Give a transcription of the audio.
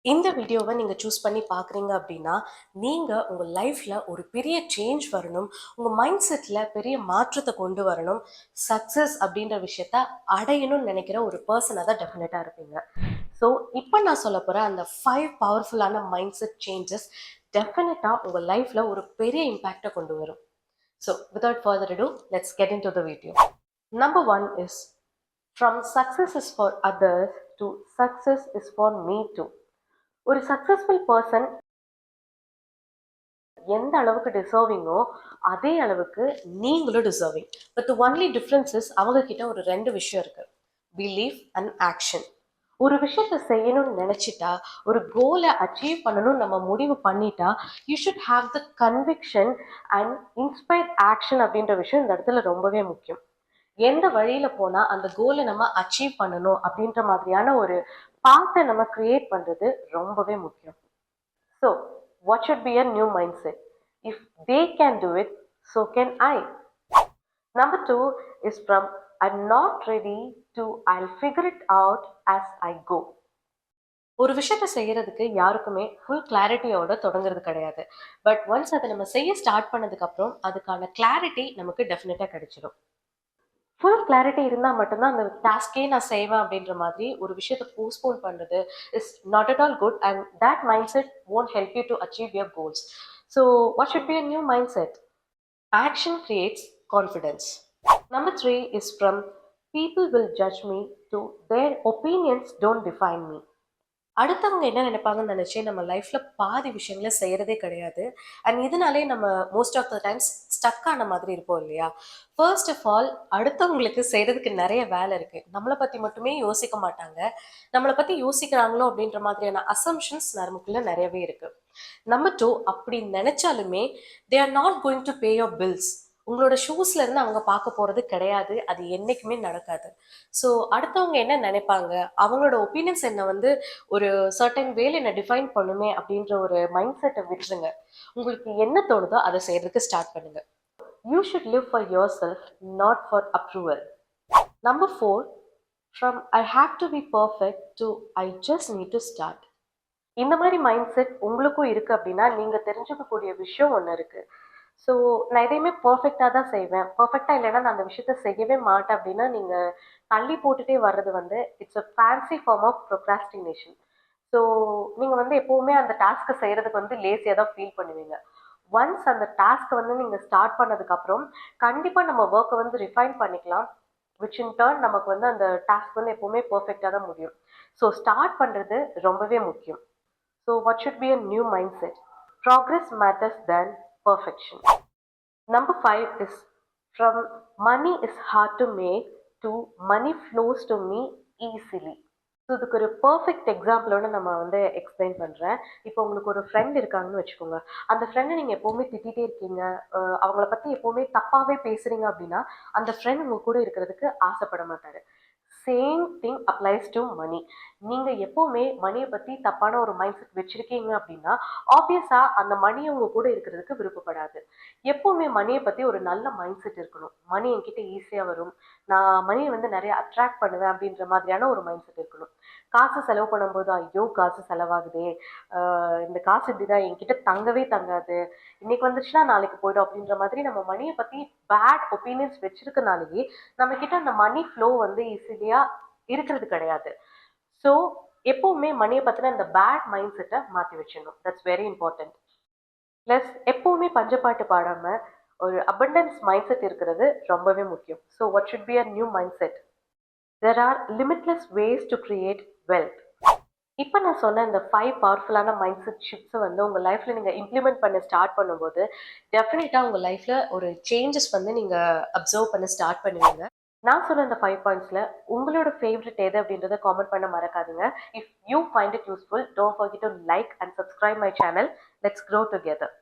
இந்த வீடியோவை நீங்கள் சூஸ் பண்ணி பார்க்குறீங்க அப்படின்னா, நீங்கள் உங்கள் லைஃப்பில் ஒரு பெரிய சேஞ்ச் வரணும், உங்கள் மைண்ட் செட்டில் பெரிய மாற்றத்தை கொண்டு வரணும், சக்ஸஸ் அப்படின்ற விஷயத்த அடையணும்னு நினைக்கிற ஒரு பர்சனாக தான் டெஃபினட்டாக இருப்பீங்க. ஸோ இப்போ நான் சொல்ல போகிற அந்த 5 பவர்ஃபுல்லான மைண்ட் செட் சேஞ்சஸ் டெஃபினட்டாக உங்கள் லைஃப்பில் ஒரு பெரிய இம்பேக்டை கொண்டு வரும். So without further ado, let's get into the video. Number 1 is from success is for others to success is for me too. ஒரு சக்சஸ்ஃபுல் பர்சன் எந்த அளவுக்கு டிசர்விங்கோ அதே அளவுக்கு நீங்களும் deserving. But the only difference is அவங்க கிட்ட ஒரு 2 விஷயம் இருக்கு, பிலீஃப் அண்ட் ஆக்ஷன். ஒரு விஷயத்த செய்யணும்னு நினைச்சிட்டா, ஒரு கோலை அச்சீவ் பண்ணணும்னு நம்ம முடிவு பண்ணிட்டா, you should have the conviction and inspire action அப்படின்ற விஷயம் இந்த இடத்துல ரொம்பவே முக்கியம். எந்த வழியில போனா அந்த கோலை நம்ம அச்சீவ் பண்ணணும் அப்படின்ற மாதிரியான ஒரு பாத்தை நம்ம கிரியேட் பண்றது ரொம்பவே முக்கியம். So what should be a new mindset? If they can do it, so can I. Number 2 is from I'm not ready to I'll figure it out as I go. ஒரு விஷயத்த செய்யறதுக்கு யாருக்குமே full கிளாரிட்டியோட தொடங்குறது கிடையாது. But once அதை நம்ம செய்ய start பண்ணதுக்கு அப்புறம் அதுக்கான கிளாரிட்டி நமக்கு டெஃபினட்டா கிடைச்சிடும். ஃபுல் கிளாரிட்டி இருந்தால் மட்டும்தான் அந்த டாஸ்கே நான் செய்வேன் அப்படின்ற மாதிரி ஒரு விஷயத்தை போஸ்ட்போன் பண்ணுறது is not at all good, and that mind set won't help you to achieve your goals. So what should be a new mindset? Action creates confidence. Number 3 is from people will judge me to their opinions don't define me. அடுத்தவங்க என்ன நினைப்பாங்கன்னு நினச்சி நம்ம லைஃப்பில் பாதி விஷயங்களை செய்கிறதே கிடையாது. And இதனாலே நம்ம most of the times stuck ஆன மாதிரி இருப்போம் இல்லையா? ஃபர்ஸ்ட் ஆஃப் ஆல், அடுத்தவங்களுக்கு செய்கிறதுக்கு நிறைய வேலை இருக்குது. நம்மளை பற்றி மட்டுமே யோசிக்க மாட்டாங்க, நம்மளை பற்றி யோசிக்கிறாங்களோ அப்படின்ற மாதிரியான அசம்ஷன்ஸ் நமக்குள்ளே நிறையவே இருக்குது. நம்பர் 2, அப்படி நினச்சாலுமே they are not going to pay your bills. உங்களோட ஷூஸ்ல இருந்து அவங்க பார்க்க போறது கிடையாது, அது என்னைக்குமே நடக்காது. ஸோ அடுத்தவங்க என்ன நினைப்பாங்க, அவங்களோட ஒப்பீனியன்ஸ் என்ன ஒரு சர்டன் வேல என்ன டிஃபைன் பண்ணுமே அப்படின்ற ஒரு மைண்ட் செட்டை விட்டுருங்க. உங்களுக்கு என்ன தோணுதோ அதை செய்யறதுக்கு ஸ்டார்ட் பண்ணுங்க. You should live for your self, not for approval. Number 4, from I have to be perfect to I just need to start. இந்த மாதிரி மைண்ட் செட் உங்களுக்கும் இருக்கு அப்படின்னா நீங்க தெரிஞ்சுக்கக்கூடிய விஷயம் ஒன்று இருக்கு. ஸோ நான் எதையுமே பர்ஃபெக்டாக தான் செய்வேன், பர்ஃபெக்டாக இல்லைன்னா நான் அந்த விஷயத்த செய்யவே மாட்டேன் அப்படின்னா நீங்கள் தள்ளி போட்டுகிட்டே வர்றது it's a fancy form of procrastination. So நீங்கள் எப்போவுமே அந்த டாஸ்க்கை செய்கிறதுக்கு லேசியாக தான் ஃபீல் பண்ணுவீங்க. ஒன்ஸ் அந்த டாஸ்க்கை நீங்கள் ஸ்டார்ட் பண்ணதுக்கப்புறம் கண்டிப்பாக நம்ம ஒர்க்கை ரிஃபைன் பண்ணிக்கலாம், விச் இன் டர்ன் நமக்கு அந்த டாஸ்க் எப்போவுமே பர்ஃபெக்டாக தான் முடியும். ஸோ ஸ்டார்ட் பண்ணுறது ரொம்பவே முக்கியம். So what should be a new mind set? Progress matters then perfection. Number 5 is from money is hard to make to money flows to me easily. So இதுக்கு ஒரு பர்ஃபெக்ட் எக்ஸாம்பிளோட நம்ம எக்ஸ்பிளைன் பண்ணுறேன். இப்போ உங்களுக்கு ஒரு ஃப்ரெண்ட் இருக்காங்கன்னு வச்சுக்கோங்க. அந்த ஃப்ரெண்டை நீங்கள் எப்போவுமே திட்டிகிட்டே இருக்கீங்க, அவங்கள பற்றி எப்போவுமே தப்பாகவே பேசுகிறீங்க அப்படின்னா அந்த ஃப்ரெண்ட் உங்கள் கூட இருக்கிறதுக்கு ஆசைப்பட மாட்டார். சேம் திங் அப்ளைஸ் டு மணி. நீங்கள் எப்போவுமே மணியை பற்றி தப்பான ஒரு மைண்ட் செட் வச்சுருக்கீங்க அப்படின்னா ஆப்வியஸாக அந்த மணி உங்க கூட இருக்கிறதுக்கு விருப்பப்படாது. எப்போவுமே மணியை பற்றி ஒரு நல்ல மைண்ட் செட் இருக்கணும். மணி என்கிட்ட ஈஸியாக வரும், நான் மணியை நிறைய அட்ராக்ட் பண்ணுவேன் அப்படின்ற மாதிரியான ஒரு மைண்ட் செட் இருக்கணும். காசு செலவு பண்ணும்போது ஐயோ காசு செலவாகுதே, இந்த காசு இப்படிதான் என்கிட்ட தங்கவே தங்காது, இன்னைக்கு வந்துச்சுன்னா நாளைக்கு போய்டும் அப்படின்ற மாதிரி நம்ம மணியை பற்றி பேட் ஒப்பீனியன்ஸ் வச்சிருக்கனாலேயே நம்ம கிட்ட அந்த மணி ஃப்ளோ ஈஸிலியா இருக்கிறது கிடையாது. ஸோ எப்பவுமே மணியை பற்றின இந்த பேட் மைண்ட் செட்டை மாற்றி வச்சிடணும். That's very important. ப்ளஸ் எப்பவுமே பஞ்சப்பாட்டு பாடாம ஒரு அபண்டன்ஸ் மைண்ட் செட் இருக்கிறது ரொம்பவே முக்கியம். So what should be a new mind set? There are limitless ways to create wealth. இப்போ நான் சொன்ன இந்த 5 பவர்ஃபுல்லான மைண்ட் செட் ஷிஃப்ட்ஸை உங்கள் லைஃப்பில் நீங்கள் இம்ப்ளிமெண்ட் பண்ண ஸ்டார்ட் பண்ணும்போது டெஃபினட்டாக உங்கள் லைஃப்பில் ஒரு சேஞ்சஸ் நீங்கள் அப்சர்வ் பண்ண ஸ்டார்ட் பண்ணுவீங்க. நான் சொன்ன இந்த 5 பாயிண்ட்ஸில் உங்களோட ஃபேவரட் எது அப்படின்றத காமெண்ட் பண்ண மறக்காதுங்க. If you find it useful, don't forget to like and subscribe my channel. Let's grow together.